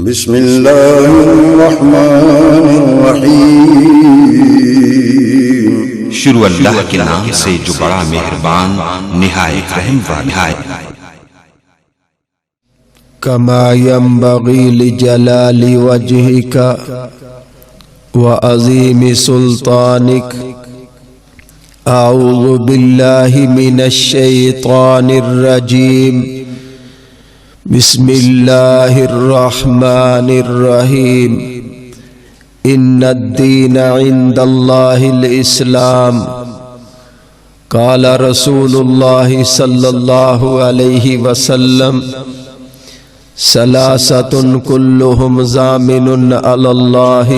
بسم اللہ الرحمن الرحیم۔ شروع اللہ کے نام سے جو بڑا مہربان نہایت رحم والا ہے۔ کما ينبغي لجلال وجهك وعظیم سلطانك اعوذ باللہ من الشیطان الرجیم بسم اللہ الرحمن الرحیم ان الدین عند اللہ الاسلام قال رسول اللہ صلی اللہ علیہ وسلم ثلاثۃ کلہم ضامن علی اللہ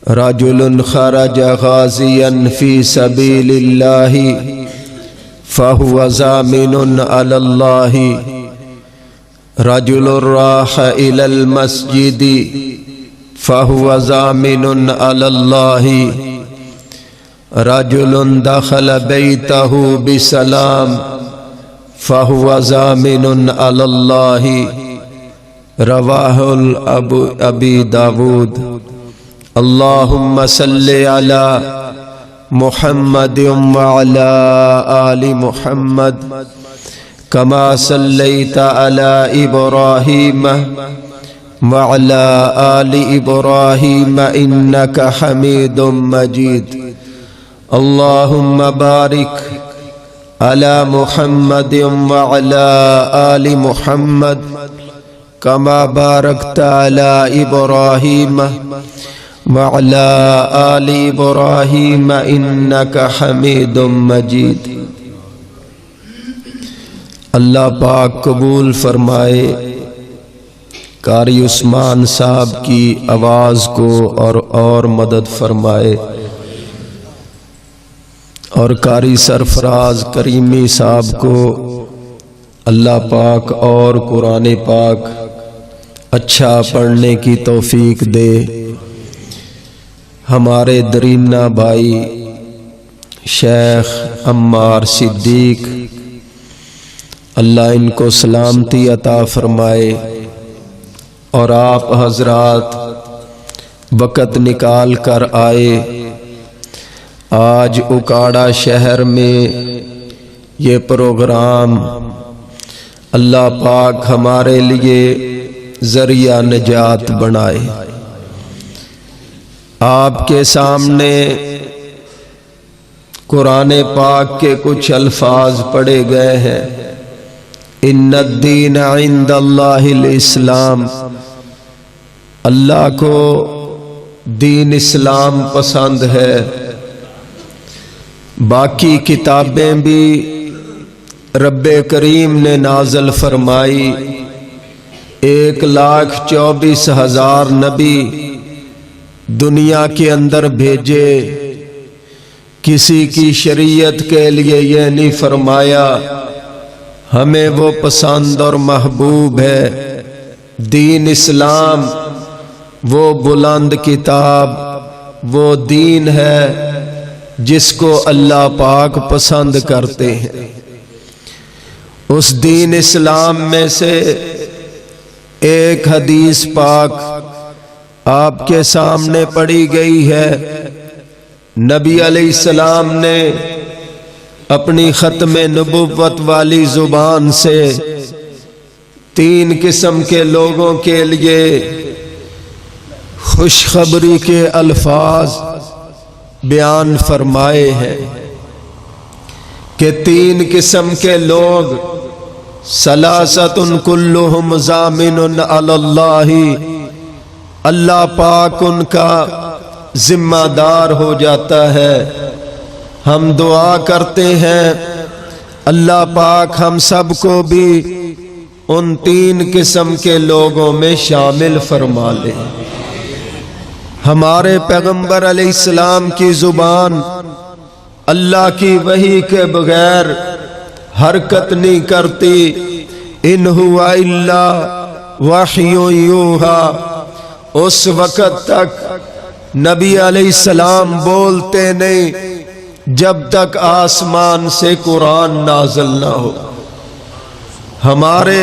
رجل خرج غازیا فی سبیل اللہ فہو ضامن علی اللہ رجل راح الی المسجد فہو ضامن علی اللہ رجل دخل بیتہ بسلام فہو ضامن علی اللہ رواہ ابی داود۔ اللہم صلی علی محمد وعلی آل محمد کما صلیت علی ابراہیم وعلی آل ابراہیم انک حمید مجید۔ اللہم بارک علی محمد وعلی آل محمد کما بارکت علی ابراہیم وعلی آل ابراہیم انک حمید مجید۔ اللہ پاک قبول فرمائے قاری عثمان صاحب کی آواز کو اور مدد فرمائے، اور قاری سرفراز کریمی صاحب کو اللہ پاک اور قرآن پاک اچھا پڑھنے کی توفیق دے۔ ہمارے درینہ بھائی شیخ عمار صدیق، اللہ ان کو سلامتی عطا فرمائے، اور آپ حضرات وقت نکال کر آئے۔ آج اکاڑا شہر میں یہ پروگرام اللہ پاک ہمارے لیے ذریعہ نجات بنائے۔ آپ کے سامنے قرآن پاک کے کچھ الفاظ پڑھے گئے ہیں۔ ان الدین عند اللہ الاسلام، اللہ کو دین اسلام پسند ہے۔ باقی کتابیں بھی رب کریم نے نازل فرمائی، 1,24,000 نبی دنیا کے اندر بھیجے، کسی کی شریعت کے لیے یہ نہیں فرمایا ہمیں وہ پسند اور محبوب ہے۔ دین اسلام وہ بلند کتاب، وہ دین ہے جس کو اللہ پاک پسند کرتے ہیں۔ اس دین اسلام میں سے ایک حدیث پاک آپ کے سامنے پڑھی گئی ہے۔ نبی علیہ السلام نے اپنی ختم نبوت والی زبان سے 3 قسم کے لوگوں کے لیے خوشخبری کے الفاظ بیان فرمائے ہیں کہ 3 قسم کے لوگ ثلاثۃ کلہم ضامن علی اللہ، اللہ پاک ان کا ذمہ دار ہو جاتا ہے۔ ہم دعا کرتے ہیں اللہ پاک ہم سب کو بھی ان 3 قسم کے لوگوں میں شامل فرما لے۔ ہمارے پیغمبر علیہ السلام کی زبان اللہ کی وحی کے بغیر حرکت نہیں کرتی۔ ان هو الا وحی یوحی، اس وقت تک نبی علیہ السلام بولتے نہیں جب تک آسمان سے قرآن نازل نہ ہو۔ ہمارے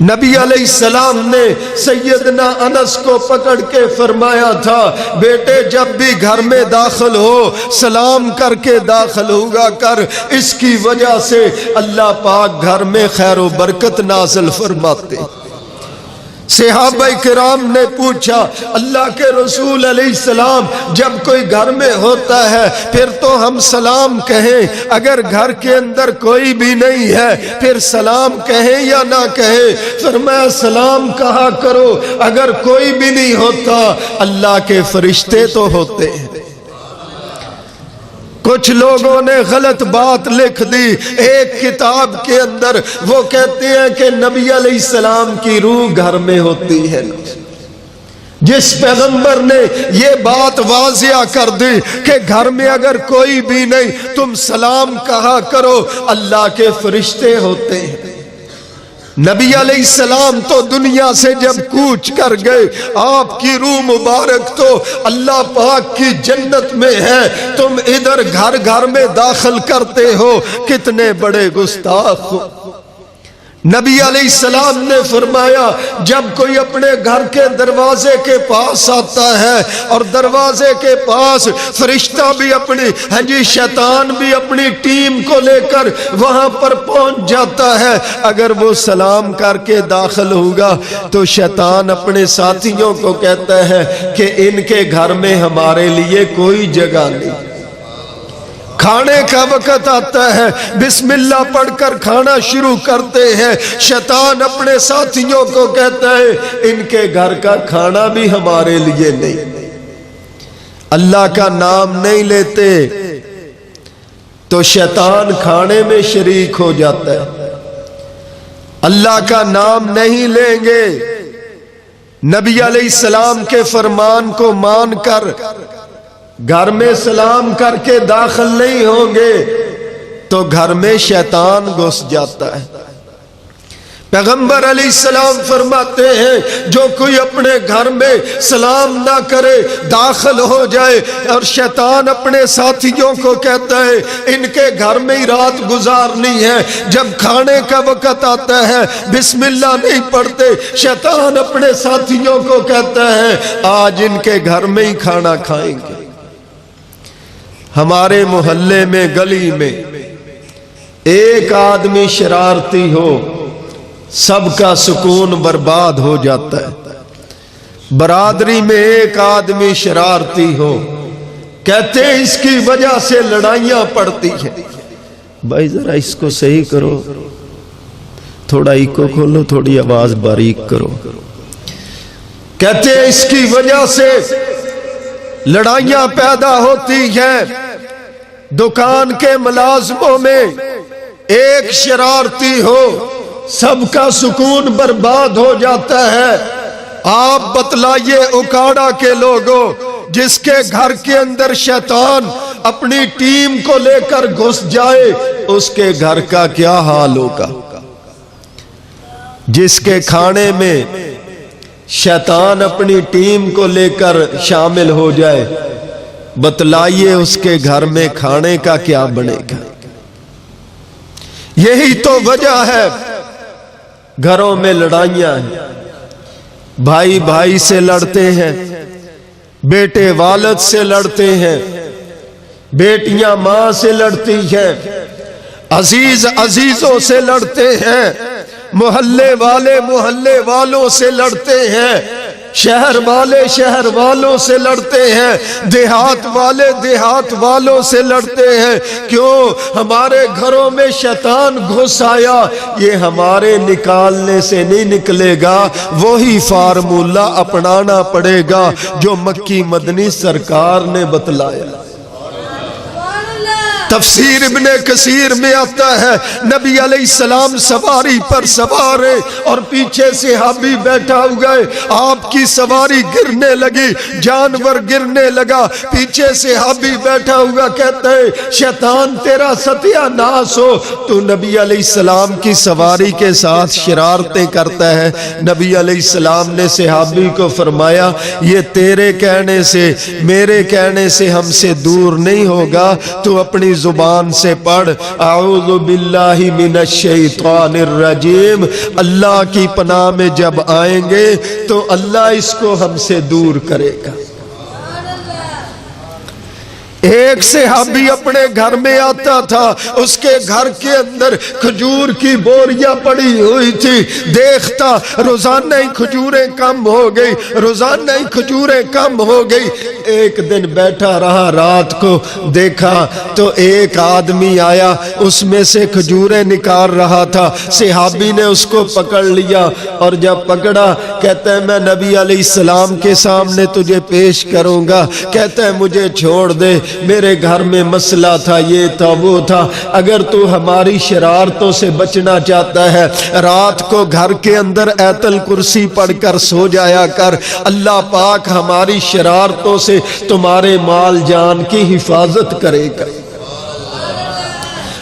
نبی علیہ السلام نے سیدنا انس کو پکڑ کے فرمایا تھا بیٹے جب بھی گھر میں داخل ہو سلام کر کے داخل ہوگا کر، اس کی وجہ سے اللہ پاک گھر میں خیر و برکت نازل فرماتے۔ صحابہ کرام نے پوچھا اللہ کے رسول علیہ السلام جب کوئی گھر میں ہوتا ہے پھر تو ہم سلام کہیں، اگر گھر کے اندر کوئی بھی نہیں ہے پھر سلام کہیں یا نہ کہیں؟ فرمایا سلام کہا کرو، اگر کوئی بھی نہیں ہوتا اللہ کے فرشتے تو ہوتے ہیں۔ کچھ لوگوں نے غلط بات لکھ دی ایک کتاب کے اندر، وہ کہتے ہیں کہ نبی علیہ السلام کی روح گھر میں ہوتی ہے۔ جس پیغمبر نے یہ بات واضح کر دی کہ گھر میں اگر کوئی بھی نہیں تم سلام کہا کرو، اللہ کے فرشتے ہوتے ہیں۔ نبی علیہ السلام تو دنیا سے جب کوچ کر گئے، آپ کی روح مبارک تو اللہ پاک کی جنت میں ہے، تم ادھر گھر گھر میں داخل کرتے ہو، کتنے بڑے گستاخ ہو۔ نبی علیہ السلام نے فرمایا جب کوئی اپنے گھر کے دروازے کے پاس آتا ہے اور دروازے کے پاس فرشتہ بھی اپنی شیطان بھی اپنی ٹیم کو لے کر وہاں پر پہنچ جاتا ہے، اگر وہ سلام کر کے داخل ہوگا تو شیطان اپنے ساتھیوں کو کہتا ہے کہ ان کے گھر میں ہمارے لیے کوئی جگہ نہیں۔ کھانے کا وقت آتا ہے، بسم اللہ پڑھ کر کھانا شروع کرتے ہیں، شیطان اپنے ساتھیوں کو کہتا ہے ان کے گھر کا کھانا بھی ہمارے لیے نہیں۔ اللہ کا نام نہیں لیتے تو شیطان کھانے میں شریک ہو جاتا ہے۔ اللہ کا نام نہیں لیں گے، نبی علیہ السلام کے فرمان کو مان کر گھر میں سلام کر کے داخل نہیں ہوں گے تو گھر میں شیطان گھس جاتا ہے۔ پیغمبر علیہ السلام فرماتے ہیں جو کوئی اپنے گھر میں سلام نہ کرے داخل ہو جائے اور شیطان اپنے ساتھیوں کو کہتا ہے ان کے گھر میں ہی رات گزارنی ہے، جب کھانے کا وقت آتا ہے بسم اللہ نہیں پڑھتے، شیطان اپنے ساتھیوں کو کہتا ہے آج ان کے گھر میں ہی کھانا کھائیں گے۔ ہمارے محلے میں گلی میں ایک آدمی شرارتی ہو سب کا سکون برباد ہو جاتا ہے۔ برادری میں ایک آدمی شرارتی ہو کہتے ہیں اس کی وجہ سے لڑائیاں پڑتی ہیں۔ بھائی ذرا اس کو صحیح کرو، تھوڑا ایکو کھولو، تھوڑی آواز باریک کرو۔ کہتے ہیں اس کی وجہ سے لڑائیاں پیدا ہوتی ہیں۔ دکان کے ملازموں میں ایک شرارتی ہو سب کا سکون برباد ہو جاتا ہے۔ آپ بتلائیے اکاڑا کے لوگوں جس کے گھر کے اندر شیطان اپنی ٹیم کو لے کر گھس جائے اس کے گھر کا کیا حال ہوگا؟ جس کے کھانے میں شیطان اپنی ٹیم کو لے کر شامل ہو جائے، بتلائیے اس کے گھر میں کھانے کا کیا بنے گا؟ یہی تو وجہ ہے گھروں میں لڑائیاں ہیں، بھائی بھائی سے لڑتے ہیں، بیٹے والد سے لڑتے ہیں، بیٹیاں ماں سے لڑتی ہیں، عزیز عزیزوں سے لڑتے ہیں، محلے والے محلے والوں سے لڑتے ہیں، شہر والے شہر والوں سے لڑتے ہیں، دیہات والے دیہات والوں سے لڑتے ہیں۔ کیوں؟ ہمارے گھروں میں شیطان گھس آیا، یہ ہمارے نکالنے سے نہیں نکلے گا، وہی فارمولہ اپنانا پڑے گا جو مکی مدنی سرکار نے بتلایا۔ تفسیر ابن کثیر میں آتا ہے نبی علیہ السلام سواری پر سوار ہے اور پیچھے صحابی بیٹھا ہوا ہے، آپ کی سواری گرنے لگی، جانور گرنے لگا، پیچھے صحابی بیٹھا ہوا کہتا ہے شیطان تیرا ستیہ ناس ہو، تو نبی علیہ السلام کی سواری کے ساتھ شرارتیں کرتا ہے۔ نبی علیہ السلام نے صحابی کو فرمایا یہ تیرے کہنے سے میرے کہنے سے ہم سے دور نہیں ہوگا، تو اپنی زبان سے پڑھ اعوذ باللہ من الشیطان الرجیم، اللہ کی پناہ میں جب آئیں گے تو اللہ اس کو ہم سے دور کرے گا۔ ایک صحابی اپنے گھر میں آتا تھا، اس کے گھر کے اندر کھجور کی بوریاں پڑی ہوئی تھی، دیکھتا روزانہ ہی کھجوریں کم ہو گئی، روزانہ ہی کھجوریں کم ہو گئی۔ ایک دن بیٹھا رہا، رات کو دیکھا تو ایک آدمی آیا، اس میں سے کھجوریں نکال رہا تھا۔ صحابی نے اس کو پکڑ لیا اور جب پکڑا کہتا ہے میں نبی علیہ السلام کے سامنے تجھے پیش کروں گا۔ کہتا ہے مجھے چھوڑ دے، میرے گھر میں مسئلہ تھا، یہ تھا وہ تھا، اگر تو ہماری شرارتوں سے بچنا چاہتا ہے رات کو گھر کے اندر آیت الکرسی پڑھ کر سو جایا کر، اللہ پاک ہماری شرارتوں سے تمہارے مال جان کی حفاظت کرے گا۔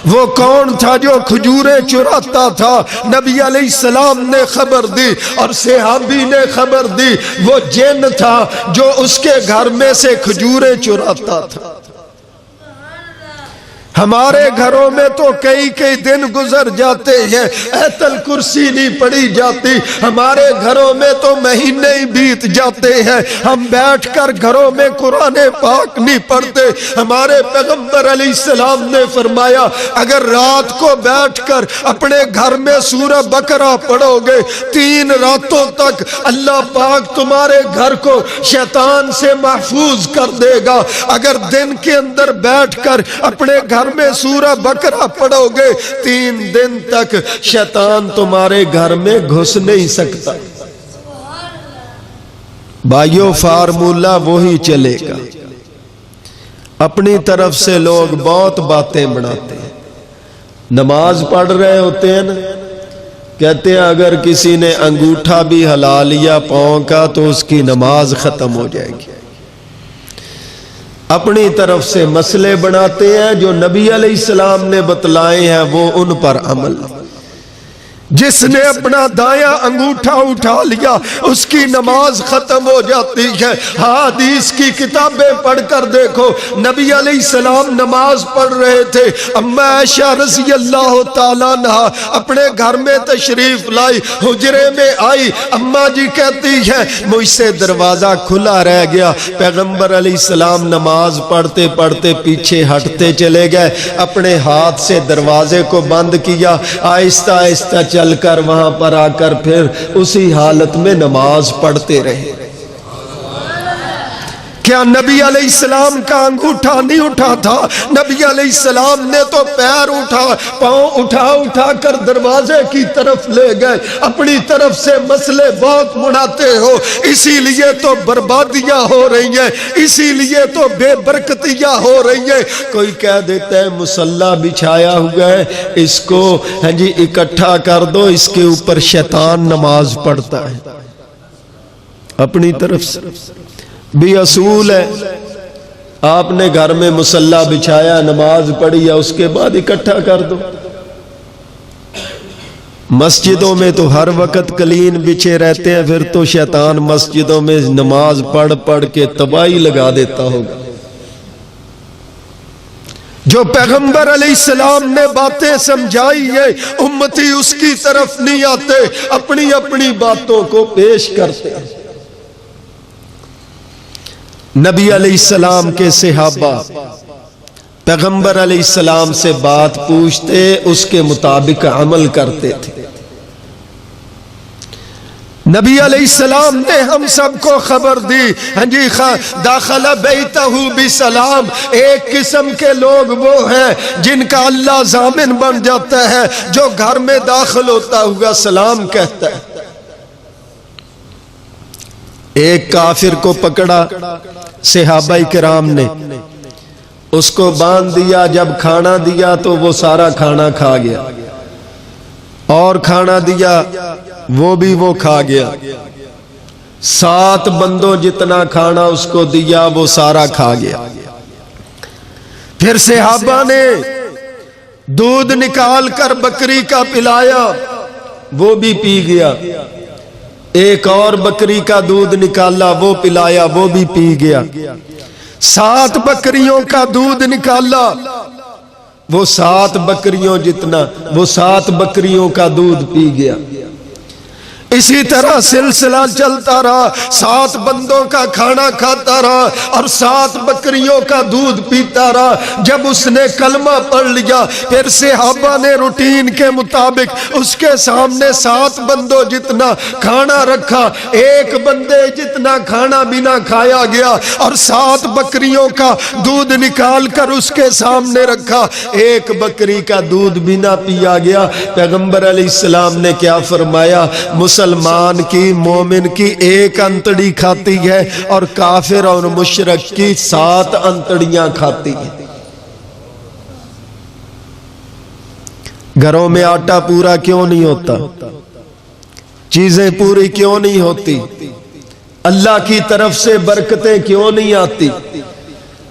وہ کون تھا جو کھجوریں چراتا تھا؟ نبی علیہ السلام نے خبر دی اور صحابی نے خبر دی، وہ جن تھا جو اس کے گھر میں سے کھجوریں چراتا تھا۔ ہمارے گھروں میں تو کئی کئی دن گزر جاتے ہیں، آیت الکرسی نہیں پڑھی جاتی، ہمارے گھروں میں تو مہینے ہی بیت جاتے ہیں، ہم بیٹھ کر گھروں میں قرآن پاک نہیں پڑھتے۔ ہمارے پیغمبر علیہ السلام نے فرمایا اگر رات کو بیٹھ کر اپنے گھر میں سورہ بقرہ پڑھو گے 3 راتوں تک اللہ پاک تمہارے گھر کو شیطان سے محفوظ کر دے گا۔ اگر دن کے اندر بیٹھ کر اپنے گھر میں سورہ بقرہ پڑھو گے 3 دن تک شیطان تمہارے گھر میں گھس نہیں سکتا۔ بھائیو فارمولہ وہی چلے گا۔ اپنی طرف سے لوگ بہت باتیں بناتے ہیں، نماز پڑھ رہے ہوتے ہیں نا، کہتے ہیں اگر کسی نے انگوٹھا بھی ہلا لیا پاؤں کا تو اس کی نماز ختم ہو جائے گی۔ اپنی طرف سے مسئلے بناتے ہیں، جو نبی علیہ السلام نے بتلائے ہیں وہ ان پر عمل۔ جس نے اپنا دایاں انگوٹھا اٹھا لیا اس کی نماز ختم ہو جاتی ہے۔ حدیث کی کتابیں پڑھ کر دیکھو، نبی علیہ السلام نماز پڑھ رہے تھے، اما عائشہ رضی اللہ تعالیٰ عنہ اپنے گھر میں تشریف لائی، حجرے میں آئی، اما جی کہتی ہے مجھ سے دروازہ کھلا رہ گیا۔ پیغمبر علیہ السلام نماز پڑھتے پڑھتے پیچھے ہٹتے چلے گئے، اپنے ہاتھ سے دروازے کو بند کیا، آہستہ آہستہ چل کر وہاں پر آ کر پھر اسی حالت میں نماز پڑھتے رہے۔ کیا نبی علیہ السلام کا انگوٹھا نہیں اٹھا تھا؟ نبی علیہ السلام نے تو پیر پاؤں اٹھا کر دروازے کی طرف لے گئے۔ اپنی طرف سے مسئلے بہت بناتے ہو، اسی لیے تو بربادیاں ہو رہی ہیں، اسی لیے تو بے برکتیاں ہو رہی ہیں۔ کوئی کہہ دیتا ہے مصلی بچھایا ہوا ہے، اس کو جی اکٹھا کر دو، اس کے اوپر شیطان نماز پڑھتا ہے۔ اپنی طرف سے بھی اصول ہے، آپ نے گھر میں مصلی بچھایا، نماز پڑھی، یا اس کے بعد اکٹھا کر دو۔ مسجدوں میں تو ہر وقت قلین بچھے رہتے ہیں، پھر تو شیطان مسجدوں میں نماز پڑھ پڑھ کے تباہی لگا دیتا ہوگا۔ جو پیغمبر علیہ السلام نے باتیں سمجھائی ہے امتی اس کی طرف نہیں آتے، اپنی اپنی باتوں کو پیش کرتے ہیں۔ نبی علیہ السلام کے صحابہ پیغمبر علیہ السلام سے بات پوچھتے، اس کے مطابق عمل کرتے تھے۔ نبی علیہ السلام نے ہم سب کو خبر دی، جی داخل بیتہ بسلام، ایک قسم کے لوگ وہ ہیں جن کا اللہ ضامن بن جاتا ہے، جو گھر میں داخل ہوتا ہوا سلام کہتا ہے۔ ایک کافر کو پکڑا صحابہ کرام نے، اس کو باندھ دیا، جب کھانا دیا تو وہ سارا کھانا کھا گیا، اور کھانا دیا وہ بھی وہ کھا گیا، 7 بندوں جتنا کھانا اس کو دیا وہ سارا کھا گیا۔ پھر صحابہ نے دودھ نکال کر بکری کا پلایا، وہ بھی پی گیا، ایک اور بکری کا دودھ نکالا، وہ پلایا، وہ بھی پی گیا، 7 بکریوں کا دودھ نکالا، وہ 7 بکریوں جتنا، وہ 7 بکریوں کا دودھ پی گیا۔ اسی طرح سلسلہ چلتا رہا، 7 بندوں کا کھانا کھاتا رہا اور 7 بکریوں کا دودھ پیتا رہا۔ جب اس نے کلمہ پڑھ لیا، پھر صحابہ نے روٹین کے مطابق اس کے سامنے 7 بندوں جتنا کھانا رکھا، 1 بندے جتنا کھانا بھی نہ کھایا گیا، اور 7 بکریوں کا دودھ نکال کر اس کے سامنے رکھا، 1 بکری کا دودھ بھی نہ پیا گیا۔ پیغمبر علیہ السلام نے کیا فرمایا؟ مسلمان کی، مومن کی 1 انتڑی کھاتی ہے اور کافر اور مشرک کی 7 انتڑیاں کھاتی ہے۔ گھروں میں آٹا پورا کیوں نہیں ہوتا؟ چیزیں پوری کیوں نہیں ہوتی؟ اللہ کی طرف سے برکتیں کیوں نہیں آتی؟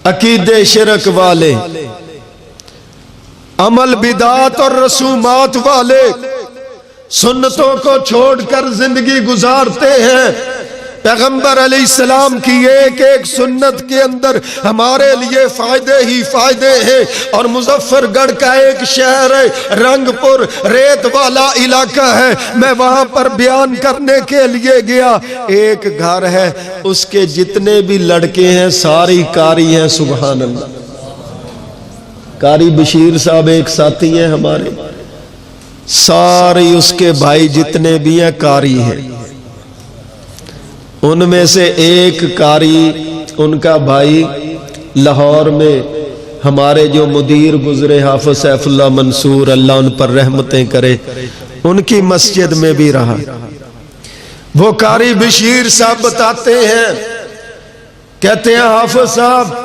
عقیدے شرک والے، عمل بدعات اور رسومات والے سنتوں کو چھوڑ کر زندگی گزارتے ہیں۔ پیغمبر علیہ السلام کی ایک ایک سنت کے اندر ہمارے لیے فائدے ہی فائدے ہیں، اور مظفر گڑھ کا ایک شہر ہے رنگ پور، ریت والا علاقہ ہے، میں وہاں پر بیان کرنے کے لیے گیا۔ ایک گھر ہے، اس کے جتنے بھی لڑکے ہیں ساری قاری ہیں، سبحان اللہ۔ قاری بشیر صاحب ایک ساتھی ہیں ہمارے، سارے اس کے بھائی جتنے بھی ہیں قاری ہیں۔ ان میں سے ایک قاری، ان کا بھائی لاہور میں ہمارے جو مدیر گزرے حافظ سیف اللہ منصور، اللہ ان پر رحمتیں کرے، ان کی مسجد میں بھی رہا۔ وہ قاری بشیر صاحب بتاتے ہیں، کہتے ہیں حافظ صاحب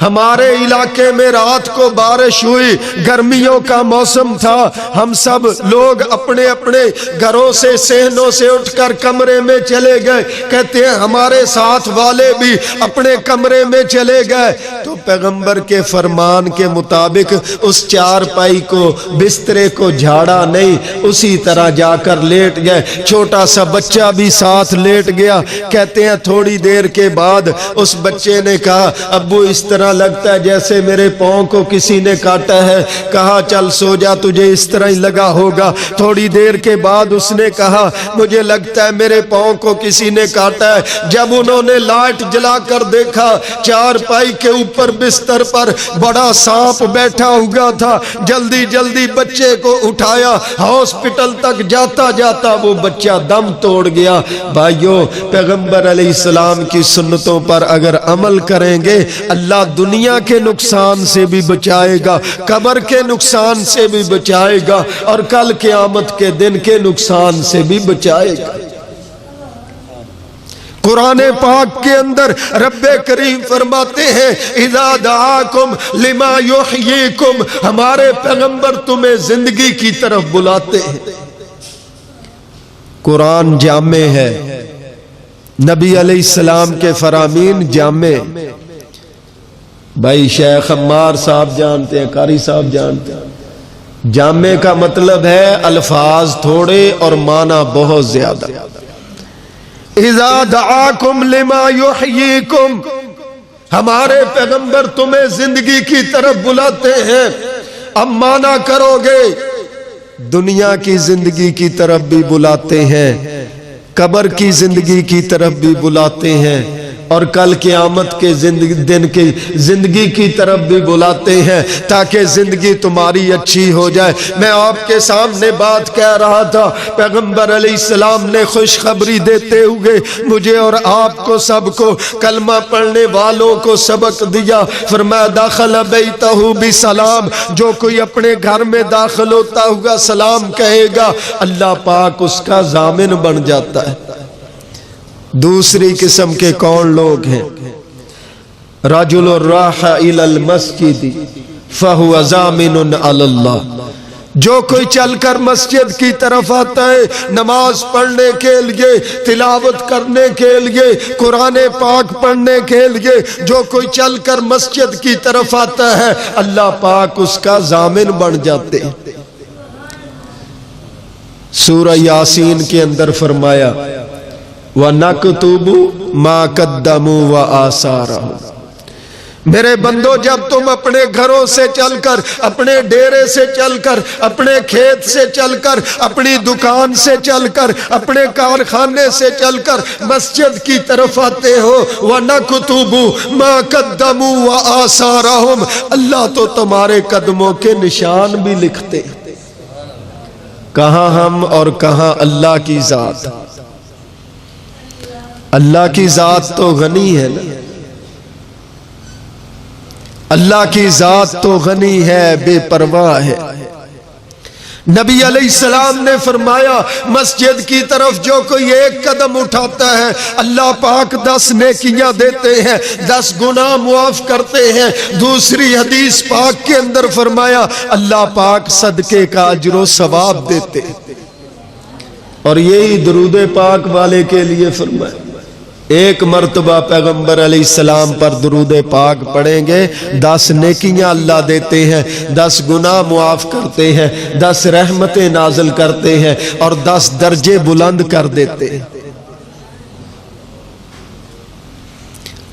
ہمارے علاقے میں رات کو بارش ہوئی، گرمیوں کا موسم تھا، ہم سب لوگ اپنے اپنے گھروں سے صحنوں سے اٹھ کر کمرے میں چلے گئے۔ کہتے ہیں ہمارے ساتھ والے بھی اپنے کمرے میں چلے گئے، تو پیغمبر کے فرمان کے مطابق اس چارپائی کو، بسترے کو جھاڑا نہیں، اسی طرح جا کر لیٹ گئے۔ چھوٹا سا بچہ بھی ساتھ لیٹ گیا۔ کہتے ہیں تھوڑی دیر کے بعد اس بچے نے کہا ابو اس طرح لگتا ہے جیسے میرے پاؤں کو کسی نے کاٹا ہے۔ کہا چل سو جا، تجھے اس طرح ہی لگا ہوگا۔ تھوڑی دیر کے بعد اس نے کہا مجھے لگتا ہے میرے پاؤں کو کسی نے کاٹا ہے۔ جب انہوں نے لائٹ جلا کر دیکھا، چارپائی کے اوپر بستر پر بڑا سانپ بیٹھا ہوا تھا۔ جلدی جلدی بچے کو اٹھایا، ہاسپٹل تک جاتا جاتا وہ بچہ دم توڑ گیا۔ بھائیو، پیغمبر علیہ السلام کی سنتوں پر اگر عمل کریں گے، اللہ دنیا کے نقصان سے بھی بچائے گا، قبر کے نقصان سے بھی بچائے گا، اور کل قیامت کے دن کے نقصان سے بھی بچائے گا۔ قرآن پاک کے اندر رب کریم فرماتے ہیں اذا دعاکم لما یحییکم، ہمارے پیغمبر تمہیں زندگی کی طرف بلاتے ہیں۔ قرآن جامع ہے، نبی علیہ السلام کے فرامین جامع۔ بھائی شیخ عمار صاحب جانتے ہیں، قاری صاحب جانتے ہیں، جامع کا مطلب ہے الفاظ تھوڑے اور معنی بہت زیادہ۔ اذا دعاکم لما یحییکم، ہمارے پیغمبر تمہیں زندگی کی طرف بلاتے ہیں۔ اب معنی کرو گے، دنیا کی زندگی کی طرف بھی بلاتے ہیں، قبر کی زندگی کی طرف بھی بلاتے ہیں، اور کل قیامت کے دن کی زندگی کی طرف بھی بلاتے ہیں، تاکہ زندگی تمہاری اچھی ہو جائے۔ میں آپ کے سامنے بات کہہ رہا تھا، پیغمبر علیہ السلام نے خوشخبری دیتے ہوئے مجھے اور آپ کو سب کو، کلمہ پڑھنے والوں کو سبق دیا۔ فرمایا داخل بیتہ بسلام، جو کوئی اپنے گھر میں داخل ہوتا ہوا سلام کہے گا، اللہ پاک اس کا ضامن بن جاتا ہے۔ دوسری قسم کے کون لوگ ہیں؟ رجل راح الی المسجد فهو ضامن علی اللہ، جو کوئی چل کر مسجد کی طرف آتا ہے نماز پڑھنے کے لیے، تلاوت کرنے کے لیے، قرآن پاک پڑھنے کے لیے، جو کوئی چل کر مسجد کی طرف آتا ہے اللہ پاک اس کا ضامن بن جاتے ہیں۔ سورہ یاسین کے اندر فرمایا وَنَكْتُبُ مَا قَدَّمُوا وَآثَارَهُمْ، میرے بندو جب تم اپنے گھروں سے چل کر، اپنے ڈیرے سے چل کر، اپنے کھیت سے چل کر، اپنی دکان سے چل کر، اپنے کارخانے سے چل کر مسجد کی طرف آتے ہو، وَنَكْتُبُ مَا قَدَّمُوا وَآثَارَهُمْ، اللہ تو تمہارے قدموں کے نشان بھی لکھتے ہیں۔ کہاں ہم اور کہاں اللہ کی ذات؟ اللہ کی ذات تو غنی ہے نا، اللہ کی ذات تو غنی ہے، بے پرواہ ہے۔ نبی علیہ السلام نے فرمایا مسجد کی طرف جو کوئی ایک قدم اٹھاتا ہے اللہ پاک 10 نیکیاں دیتے ہیں، 10 گناہ معاف کرتے ہیں۔ دوسری حدیث پاک کے اندر فرمایا اللہ پاک صدقے کا اجر و ثواب دیتے ہیں۔ اور یہی درود پاک والے کے لیے فرمایا ایک مرتبہ پیغمبر علیہ السلام پر درود پاک پڑھیں گے 10 نیکیاں اللہ دیتے ہیں، 10 گناہ معاف کرتے ہیں، 10 رحمتیں نازل کرتے ہیں اور 10 درجے بلند کر دیتے ہیں۔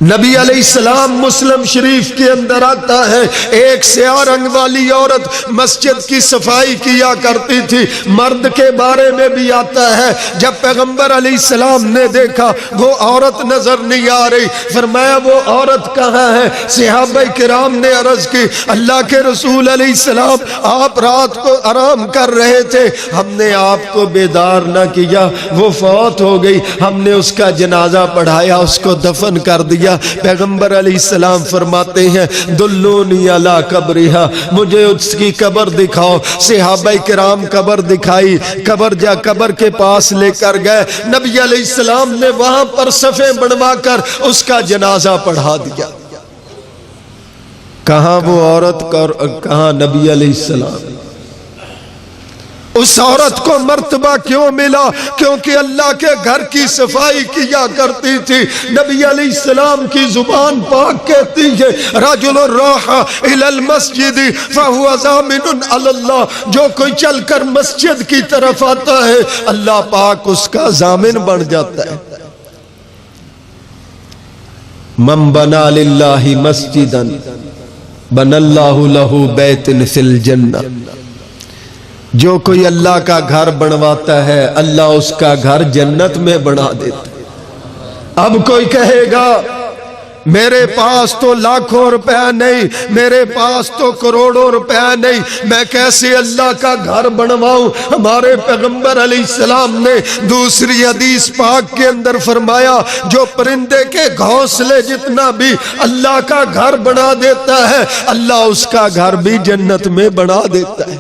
نبی علیہ السلام مسلم شریف کے اندر آتا ہے ایک سیاہ رنگ والی عورت مسجد کی صفائی کیا کرتی تھی، مرد کے بارے میں بھی آتا ہے جب پیغمبر علیہ السلام نے دیکھا وہ عورت نظر نہیں آ رہی، فرمایا وہ عورت کہاں ہے؟ صحابہ کرام نے عرض کی اللہ کے رسول علیہ السلام آپ رات کو آرام کر رہے تھے، ہم نے آپ کو بیدار نہ کیا، وہ فوت ہو گئی، ہم نے اس کا جنازہ پڑھایا، اس کو دفن کر دیا۔ پیغمبر علیہ السلام فرماتے ہیں دلونی علی قبرہا، مجھے اس کی قبر دکھاؤ۔ صحابہ کرام قبر دکھائی، قبر کے پاس لے کر گئے، نبی علیہ السلام نے وہاں پر صفیں بنوا کر اس کا جنازہ پڑھا دیا۔ کہاں وہ عورت کہاں نبی علیہ السلام؟ اس عورت کو مرتبہ کیوں ملا؟ کیونکہ اللہ کے گھر کی صفائی کیا کرتی تھی۔ نبی علیہ السلام کی زبان پاک کہتی ہے رجل راح الی المسجد فهو ضامن علی اللہ، جو کوئی چل کر مسجد کی طرف آتا ہے اللہ پاک اس کا ضامن بن جاتا ہے۔ من بنا للہ مسجدا بنى اللہ لہ بیت فی الجنہ، جو کوئی اللہ کا گھر بنواتا ہے اللہ اس کا گھر جنت میں بنا دیتا ہے۔ اب کوئی کہے گا میرے پاس تو لاکھوں روپے نہیں، میرے پاس تو کروڑوں روپے نہیں، میں کیسے اللہ کا گھر بنواؤں؟ ہمارے پیغمبر علیہ السلام نے دوسری حدیث پاک کے اندر فرمایا جو پرندے کے گھونسلے جتنا بھی اللہ کا گھر بنا دیتا ہے اللہ اس کا گھر بھی جنت میں بنا دیتا ہے۔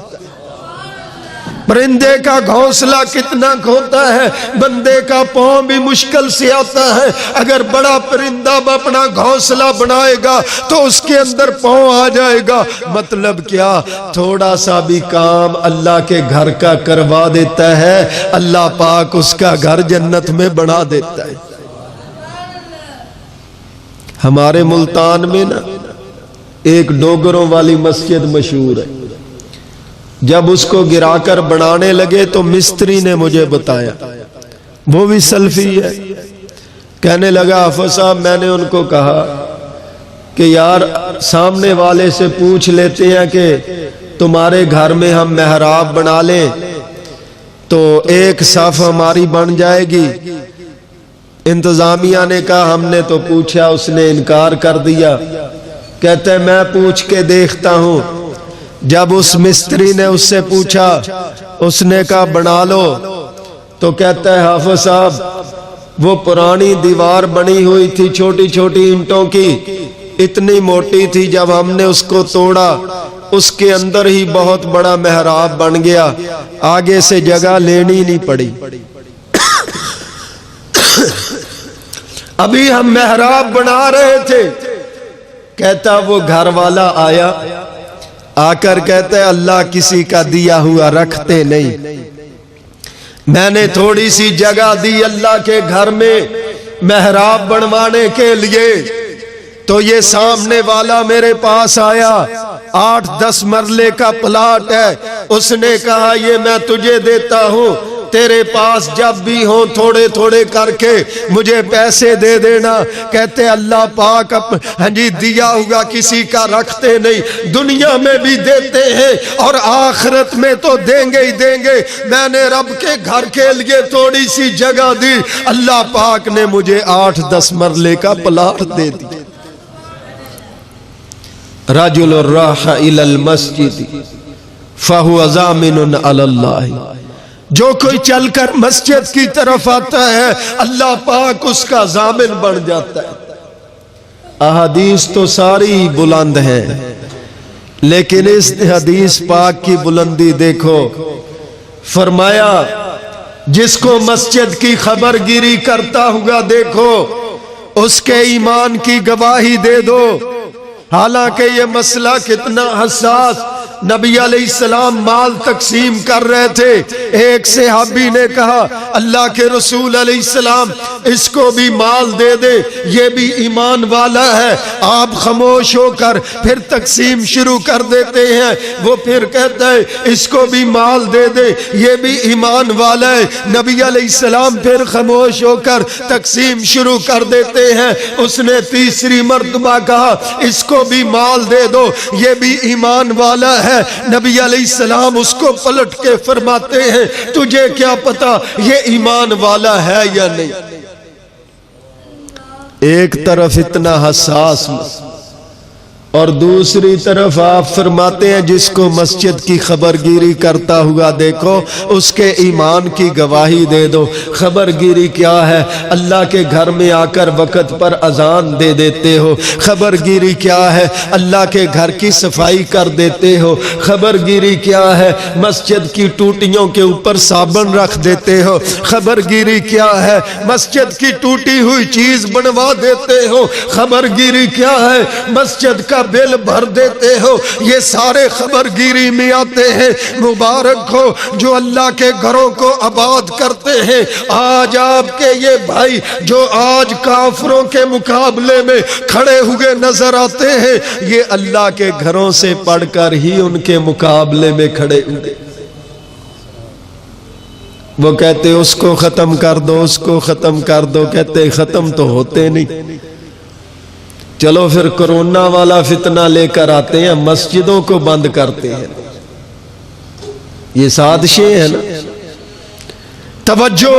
پرندے کا گھونسلہ کتنا ہوتا ہے، بندے کا پاؤں بھی مشکل سے آتا ہے، اگر بڑا پرندہ اپنا گھونسلہ بنائے گا تو اس کے اندر پاؤں آ جائے گا۔ مطلب کیا؟ تھوڑا سا بھی کام اللہ کے گھر کا کروا دیتا ہے اللہ پاک اس کا گھر جنت میں بنا دیتا ہے۔ ہمارے ملتان میں نا ایک ڈوگروں والی مسجد مشہور ہے، جب اس کو گرا کر بنانے لگے تو مستری نے مجھے بتایا، وہ بھی سلفی ہے، کہنے لگا حافظ صاحب میں نے ان کو کہا کہ یار سامنے والے سے پوچھ لیتے ہیں کہ تمہارے گھر میں ہم محراب بنا لیں تو ایک صف ہماری بن جائے گی۔ انتظامیہ نے کہا ہم نے تو پوچھا، اس نے انکار کر دیا۔ کہتے ہیں میں پوچھ کے دیکھتا ہوں۔ جب اس مستری نے اس سے پوچھا اس نے کہا بنا لو، تو کہتا ہے حافظ صاحب وہ پرانی دیوار بنی ہوئی تھی چھوٹی چھوٹی اینٹوں کی، اتنی موٹی تھی، جب ہم نے اس کو توڑا اس کے اندر ہی بہت بڑا محراب بن گیا، آگے سے جگہ لینی نہیں پڑی۔ ابھی ہم محراب بنا رہے تھے، کہتا وہ گھر والا آیا، آ کر کہتا ہے اللہ کسی کا دیا ہوا رکھتے نہیں، میں نے تھوڑی سی جگہ دی اللہ کے گھر میں محراب بنوانے کے لیے، تو یہ سامنے والا میرے پاس آیا، 8-10 مرلے کا پلاٹ ہے، اس نے کہا یہ میں تجھے دیتا ہوں، تیرے پاس جب بھی ہوں تھوڑے تھوڑے کر کے مجھے پیسے دے دینا۔ کہتے اللہ پاک ہاں جی دیا ہوگا کسی کا رکھتے نہیں، دنیا میں بھی دیتے ہیں اور آخرت میں تو دیں گے ہی دیں گے۔ میں نے رب کے گھر کے لیے تھوڑی سی جگہ دی، اللہ پاک نے مجھے 8-10 مرلے کا پلاٹ دے دی۔ رجل راح الى المسجد فهو ضامن علی اللہ، جو کوئی چل کر مسجد کی طرف آتا ہے اللہ پاک اس کا ضامن بن جاتا ہے۔ احادیث تو ساری بلند ہیں، لیکن اس حدیث پاک کی بلندی دیکھو۔ فرمایا جس کو مسجد کی خبر گیری کرتا ہوگا دیکھو اس کے ایمان کی گواہی دے دو۔ حالانکہ یہ مسئلہ کتنا حساس، نبی علیہ السلام مال تقسیم کر رہے تھے، ایک صحابی نے کہا اللہ کے رسول علیہ السلام اس کو بھی مال دے دے، یہ بھی ایمان والا ہے۔ آپ خاموش ہو کر پھر تقسیم شروع کر دیتے ہیں۔ وہ پھر کہتا ہے اس کو بھی مال دے دے، یہ بھی ایمان والا ہے۔ نبی علیہ السلام پھر خاموش ہو کر تقسیم شروع کر دیتے ہیں۔ اس نے تیسری مرتبہ کہا اس کو بھی مال دے دو، یہ بھی ایمان والا ہے۔ نبی علیہ السلام اس کو پلٹ کے فرماتے ہیں تجھے کیا پتا یہ ایمان والا ہے یا نہیں۔ ایک طرف اتنا حساس اور دوسری طرف آپ فرماتے ہیں جس کو مسجد کی خبر گیری کرتا ہوا دیکھو اس کے ایمان کی گواہی دے دو۔ خبر گیری کیا ہے؟ اللہ کے گھر میں آ کر وقت پر اذان دے دیتے ہو۔ خبر گیری کیا ہے؟ اللہ کے گھر کی صفائی کر دیتے ہو۔ خبر گیری کیا ہے؟ مسجد کی ٹوٹیوں کے اوپر صابن رکھ دیتے ہو۔ خبر گیری کیا ہے؟ مسجد کی ٹوٹی ہوئی چیز بنوا دیتے ہو۔ خبر گیری کیا ہے؟ مسجد کا بل بھر دیتے ہو۔ یہ سارے خبر گیری میں آتے ہیں۔ مبارک ہو جو اللہ کے گھروں کو آباد کرتے ہیں۔ آج آپ کے یہ بھائی جو آج کافروں کے مقابلے میں کھڑے ہوئے نظر آتے ہیں یہ اللہ کے گھروں سے پڑھ کر ہی ان کے مقابلے میں کھڑے ہوئے۔ وہ کہتے اس کو ختم کر دو، اس کو ختم کر دو، کہتے ختم تو ہوتے نہیں۔ چلو پھر کرونا والا فتنہ لے کر آتے ہیں، مسجدوں کو بند کرتے ہیں۔ یہ سازشیں ہیں نا۔ توجہ،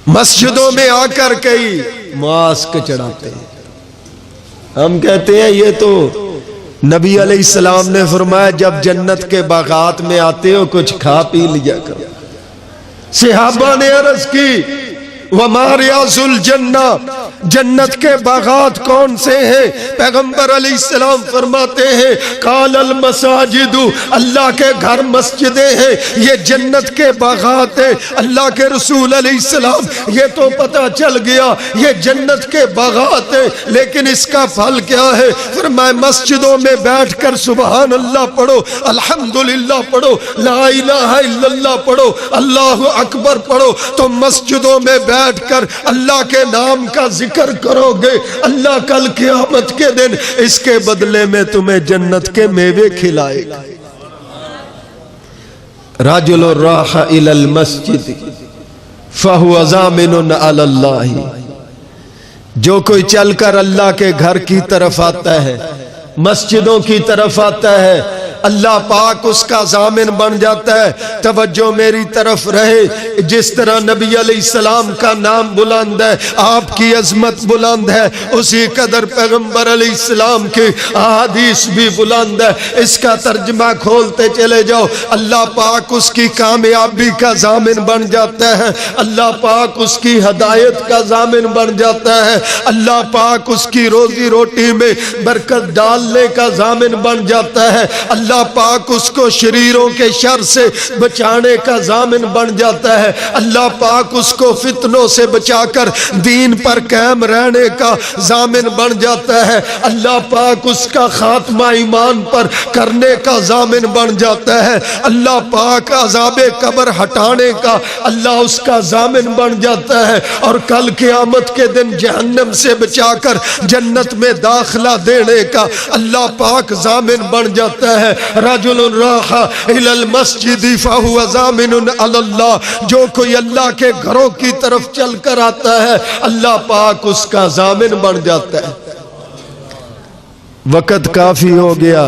مسجدوں میں آ کر کئی ماسک چڑھاتے ہیں۔ ہم کہتے ہیں یہ تو نبی علیہ السلام نے فرمایا جب جنت کے باغات میں آتے ہو کچھ کھا پی لیا کرو۔ صحابہ نے عرض کی وَمَا رِيَاضُ الْجَنَّةِ، جنت کے باغات کون سے ہیں؟ پیغمبر علیہ السلام فرماتے ہیں قال المساجد، اللہ کے گھر مسجدیں ہیں، یہ جنت کے باغات ہیں۔ اللہ کے رسول علیہ السلام یہ تو پتہ چل گیا یہ جنت کے باغات ہیں، لیکن اس کا پھل کیا ہے؟ فرمایا مسجدوں میں بیٹھ کر سبحان اللہ پڑھو، الحمدللہ پڑھو، لا الہ الا اللہ پڑھو، اللہ اکبر پڑھو، تو مسجدوں میں بیٹھ کر اللہ کے نام کا ذکر کرو گے، اللہ کل قیامت کے دن اس کے بدلے میں تمہیں جنت کے میوے کھلائے گا۔ رجل راح الى المسجد فهو ضامن علی اللہ، جو کوئی چل کر اللہ کے گھر کی طرف آتا ہے، مسجدوں کی طرف آتا ہے، اللہ پاک اس کا ضامن بن جاتا ہے۔ توجہ میری طرف رہے، جس طرح نبی علیہ السلام کا نام بلند ہے، آپ کی عظمت بلند ہے، اسی قدر پیغمبر علیہ السلام کی احادیث بھی بلند ہے۔ اس کا ترجمہ کھولتے چلے جاؤ، اللہ پاک اس کی کامیابی کا ضامن بن جاتا ہے، اللہ پاک اس کی ہدایت کا ضامن بن جاتا ہے، اللہ پاک اس کی روزی روٹی میں برکت ڈالنے کا ضامن بن جاتا ہے، اللہ پاک اس کو شریروں کے شر سے بچانے کا ضامن بن جاتا ہے، اللہ پاک اس کو فتنوں سے بچا کر دین پر قائم رہنے کا ضامن بن جاتا ہے، اللہ پاک اس کا خاتمہ ایمان پر کرنے کا ضامن بن جاتا ہے، اللہ پاک عذاب قبر ہٹانے کا اللہ اس کا ضامن بن جاتا ہے، اور کل قیامت کے دن جہنم سے بچا کر جنت میں داخلہ دینے کا اللہ پاک ضامن بن جاتا ہے۔ رجل راح الی المسجد فهو ضامن علی اللہ، جو کوئی اللہ کے گھروں کی طرف چل کر آتا ہے اللہ پاک اس کا ضامن بن جاتا ہے۔ وقت کافی ہو گیا،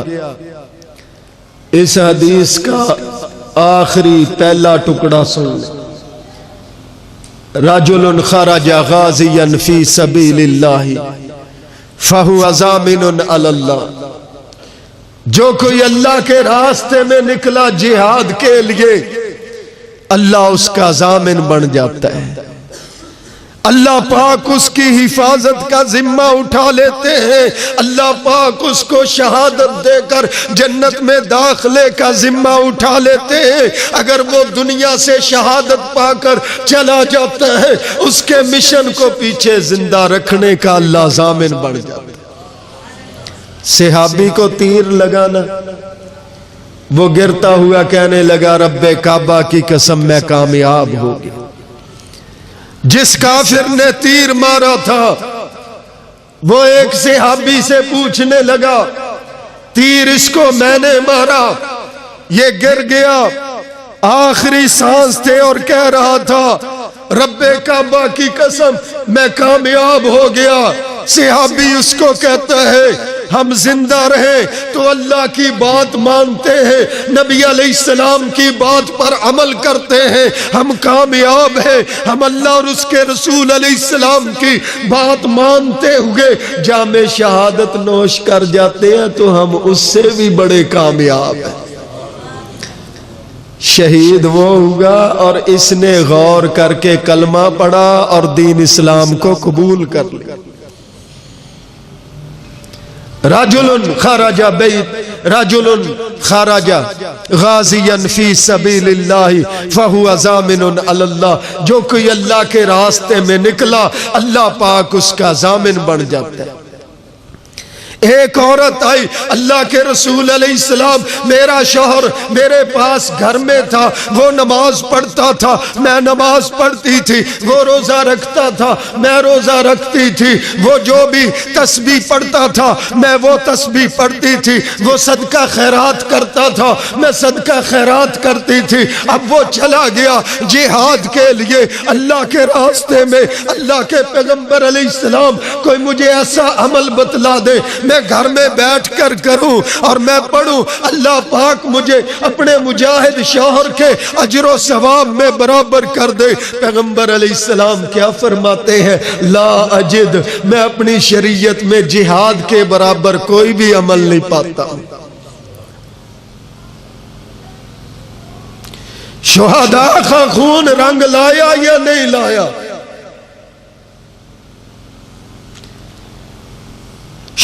اس حدیث کا آخری پہلا ٹکڑا سن لیں۔ رجل خرج غازیا فی سبیل اللہ فہو ضامن علی اللہ، جو کوئی اللہ کے راستے میں نکلا جہاد کے لیے اللہ اس کا ضامن بن جاتا ہے، اللہ پاک اس کی حفاظت کا ذمہ اٹھا لیتے ہیں، اللہ پاک اس کو شہادت دے کر جنت میں داخلے کا ذمہ اٹھا لیتے ہیں۔ اگر وہ دنیا سے شہادت پا کر چلا جاتا ہے اس کے مشن کو پیچھے زندہ رکھنے کا اللہ ضامن بن جاتا ہے۔ صحابی کو تیر لگانا، وہ گرتا ہوا کہنے لگا رب کعبہ کی قسم میں کامیاب ہو گیا۔ جس کافر نے تیر مارا تھا وہ ایک صحابی سے پوچھنے لگا تیر اس کو میں نے مارا، یہ گر گیا، آخری سانس تھے اور کہہ رہا تھا رب کعبہ کی قسم میں کامیاب ہو گیا۔ صحابی اس کو کہتا ہے ہم زندہ رہیں تو اللہ کی بات مانتے ہیں، نبی علیہ السلام کی بات پر عمل کرتے ہیں، ہم کامیاب ہیں، ہم اللہ اور اس کے رسول علیہ السلام کی بات مانتے ہوئے جام شہادت نوش کر جاتے ہیں تو ہم اس سے بھی بڑے کامیاب ہیں۔ شہید وہ ہوگا اور اس نے غور کر کے کلمہ پڑھا اور دین اسلام کو قبول کر لیا۔ رجل خرج غازیا فی سبیل اللہ فہو ضامن علی اللہ، جو کوئی اللہ کے راستے میں نکلا اللہ پاک اس کا ضامن بن جاتا ہے۔ ایک عورت آئی، اللہ کے رسول علیہ السلام میرا شوہر میرے پاس گھر میں تھا، وہ نماز پڑھتا تھا میں نماز پڑھتی تھی، وہ روزہ رکھتا تھا میں روزہ رکھتی تھی، وہ جو بھی تسبیح پڑھتا تھا میں وہ تسبیح پڑھتی تھی، وہ صدقہ خیرات کرتا تھا میں صدقہ خیرات کرتی تھی۔ اب وہ چلا گیا جہاد کے لیے اللہ کے راستے میں، اللہ کے پیغمبر علیہ السلام کوئی مجھے ایسا عمل بتلا دے میں گھر میں بیٹھ کر کروں اور میں پڑھوں، اللہ پاک مجھے اپنے مجاہد شوہر کے اجر و ثواب میں برابر کر دے۔ پیغمبر علیہ السلام کیا فرماتے ہیں لا اجد، میں اپنی شریعت میں جہاد کے برابر کوئی بھی عمل نہیں پاتا۔ شہداء کا خون رنگ لایا یا نہیں لایا؟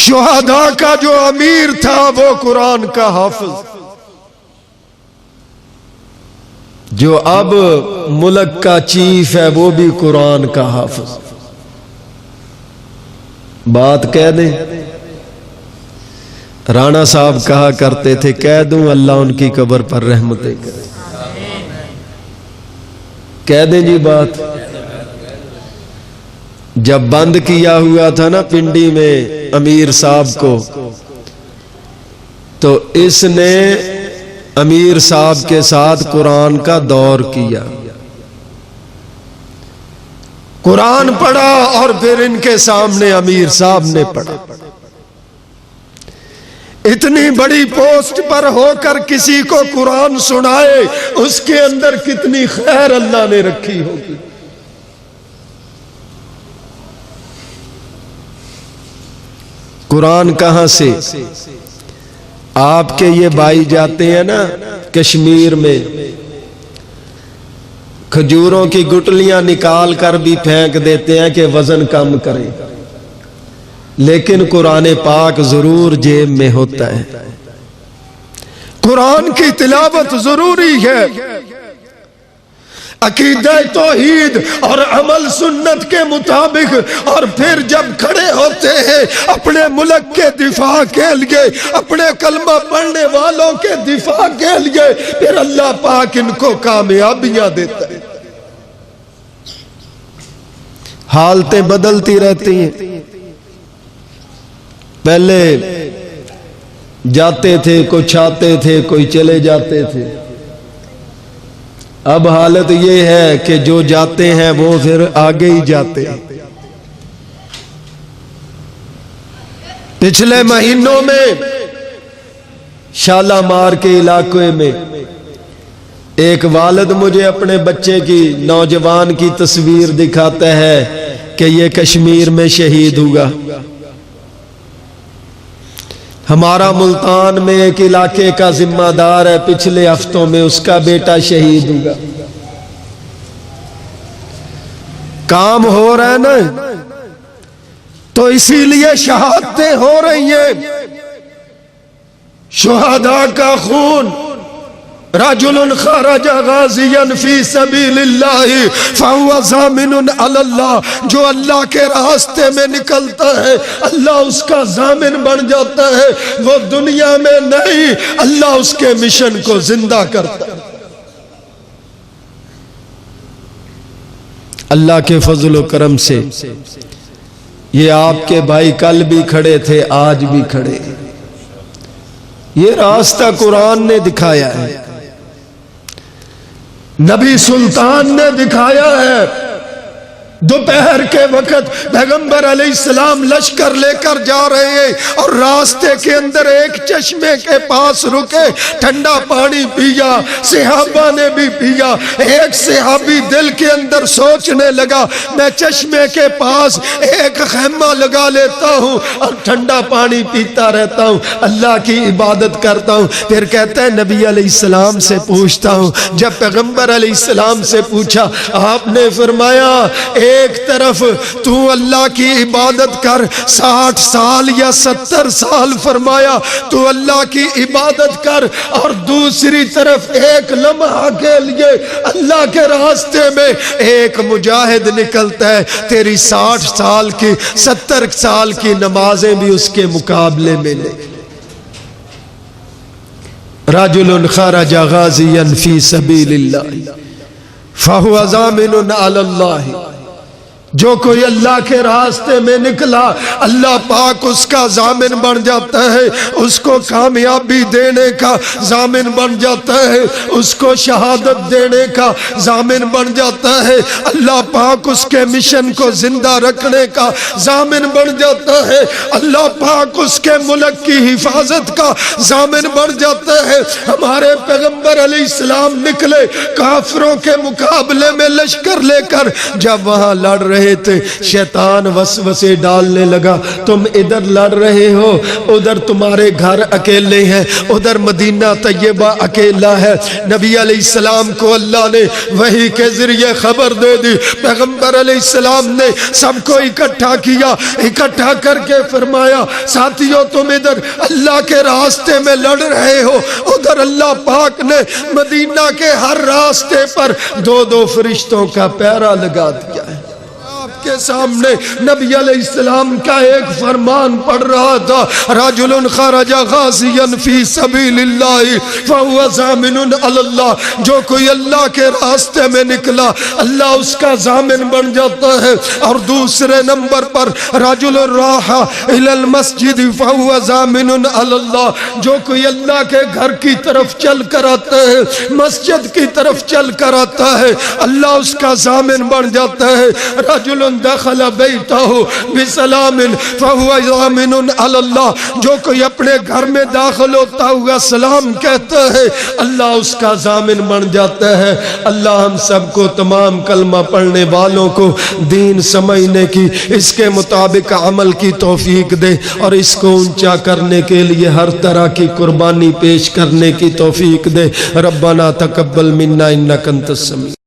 شہداء کا جو امیر تھا وہ قرآن کا حافظ، جو اب ملک کا چیف ہے وہ بھی قرآن کا حافظ۔ بات کہہ دیں، رانا صاحب کہا کرتے تھے کہہ دوں اللہ ان کی قبر پر رحمتیں کرے، کہہ دیں جی بات۔ جب بند کیا ہوا تھا نا پنڈی میں امیر صاحب کو، تو اس نے امیر صاحب کے ساتھ قرآن کا دور کیا، قرآن پڑھا اور پھر ان کے سامنے امیر صاحب نے پڑھا۔ اتنی بڑی پوسٹ پر ہو کر کسی کو قرآن سنائے اس کے اندر کتنی خیر اللہ نے رکھی ہوگی۔ قرآن کہاں سے؟ آپ کے یہ بھائی جاتے ہیں نا کشمیر میں، کھجوروں کی گٹلیاں نکال کر بھی پھینک دیتے ہیں کہ وزن کم کریں، لیکن قرآن پاک ضرور جیب میں ہوتا ہے۔ قرآن کی تلاوت ضروری ہے، عقیدہ توحید اور عمل سنت کے مطابق، اور پھر جب کھڑے ہوتے ہیں اپنے ملک کے دفاع کے لیے، اپنے کلمہ پڑھنے والوں کے دفاع کے لیے، پھر اللہ پاک ان کو کامیابیاں دیتا ہے۔ حالتیں بدلتی رہتی ہیں۔ پہلے جاتے تھے، کچھ آتے تھے، کوئی چلے جاتے تھے۔ اب حالت یہ ہے کہ جو جاتے ہیں وہ پھر آگے ہی جاتے ہیں۔ پچھلے مہینوں میں شالامار کے علاقے میں ایک والد مجھے اپنے بچے کی، نوجوان کی تصویر دکھاتا ہے کہ یہ کشمیر میں شہید ہوگا۔ ہمارا ملتان میں ایک علاقے کا ذمہ دار ہے، پچھلے ہفتوں میں اس کا بیٹا شہید ہوگا۔ کام ہو رہا ہے نا، تو اسی لیے شہادتیں ہو رہی ہیں۔ شہداء کا خون، رجل خرج غازیا فی سبیل اللہ فہو ضامن علی اللہ، جو اللہ کے راستے میں نکلتا ہے اللہ اس کا ضامن بن جاتا ہے۔ وہ دنیا میں نہیں، اللہ اس کے مشن کو زندہ کرتا ہے۔ اللہ کے فضل و کرم سے یہ آپ کے بھائی کل بھی کھڑے تھے، آج بھی کھڑے۔ یہ راستہ قرآن نے دکھایا ہے، نبی سلطان نے دکھایا ہے۔ دوپہر کے وقت پیغمبر علیہ السلام لشکر لے کر جا رہے ہیں اور راستے کے اندر ایک چشمے کے پاس رکے، ٹھنڈا پانی پیا، صحابہ نے بھی پیا۔ ایک صحابی دل کے اندر سوچنے لگا، میں چشمے کے پاس ایک خیمہ لگا لیتا ہوں اور ٹھنڈا پانی پیتا رہتا ہوں، اللہ کی عبادت کرتا ہوں۔ پھر کہتا ہے نبی علیہ السلام سے پوچھتا ہوں۔ جب پیغمبر علیہ السلام سے پوچھا، آپ نے فرمایا ایک طرف تو اللہ کی عبادت کر 60 سال یا 70 سال، فرمایا تو اللہ کی عبادت کر، اور دوسری طرف ایک لمحہ کے لیے اللہ کے راستے میں ایک مجاہد نکلتا ہے، تیری 60 سال کی 70 سال کی نمازیں بھی اس کے مقابلے میں لے۔ رجل خرج غازیا فی سبیل اللہ فہو ضامن علی اللہ، جو کوئی اللہ کے راستے میں نکلا اللہ پاک اس کا ضامن بن جاتا ہے، اس کو کامیابی دینے کا ضامن بن جاتا ہے، اس کو شہادت دینے کا ضامن بن جاتا ہے، اللہ پاک اس کے مشن کو زندہ رکھنے کا ضامن بن جاتا ہے، اللہ پاک اس کے ملک کی حفاظت کا ضامن بن جاتا ہے۔ ہمارے پیغمبر علیہ السلام نکلے کافروں کے مقابلے میں لشکر لے کر، جب وہاں لڑ رہے تھے شیطان وسوسے ڈالنے لگا، تم ادھر لڑ رہے ہو، ادھر تمہارے گھر اکیلے ہیں، ادھر مدینہ طیبہ اکیلا ہے۔ نبی علیہ السلام کو اللہ نے وحی کے ذریعے خبر دے دی، پیغمبر علیہ السلام نے سب کو اکٹھا کیا، اکٹھا کر کے فرمایا ساتھیو تم ادھر اللہ کے راستے میں لڑ رہے ہو، ادھر اللہ پاک نے مدینہ کے ہر راستے پر 2 فرشتوں کا پہرا لگا دیا ہے۔ کے سامنے نبی علیہ السلام کا ایک فرمان پڑھ رہا تھا، رجل خرج غازیا فی سبیل اللہ فہو ضامن علی اللہ، جو کوئی اللہ کے راستے میں نکلا اللہ اس کا ضامن بن جاتا ہے۔ اور دوسرے نمبر پر رجل راح الی المسجد فہو ضامن علی اللہ، جو کوئی اللہ کے گھر کی طرف چل کر آتا ہے، مسجد کی طرف چل کر آتا ہے، اللہ اس کا ضامن بن جاتا ہے۔ رجل دخل بیتہ بسلام فہو ضامن علی اللہ، جو کوئی اپنے گھر میں داخل ہوتا ہوا سلام کہتا ہے اللہ اس کا ضامن بن جاتا ہے۔ اللہ ہم سب کو، تمام کلمہ پڑھنے والوں کو دین سمجھنے کی، اس کے مطابق عمل کی توفیق دے، اور اس کو اونچا کرنے کے لیے ہر طرح کی قربانی پیش کرنے کی توفیق دے۔ ربنا تقبل منا انک انت السمیع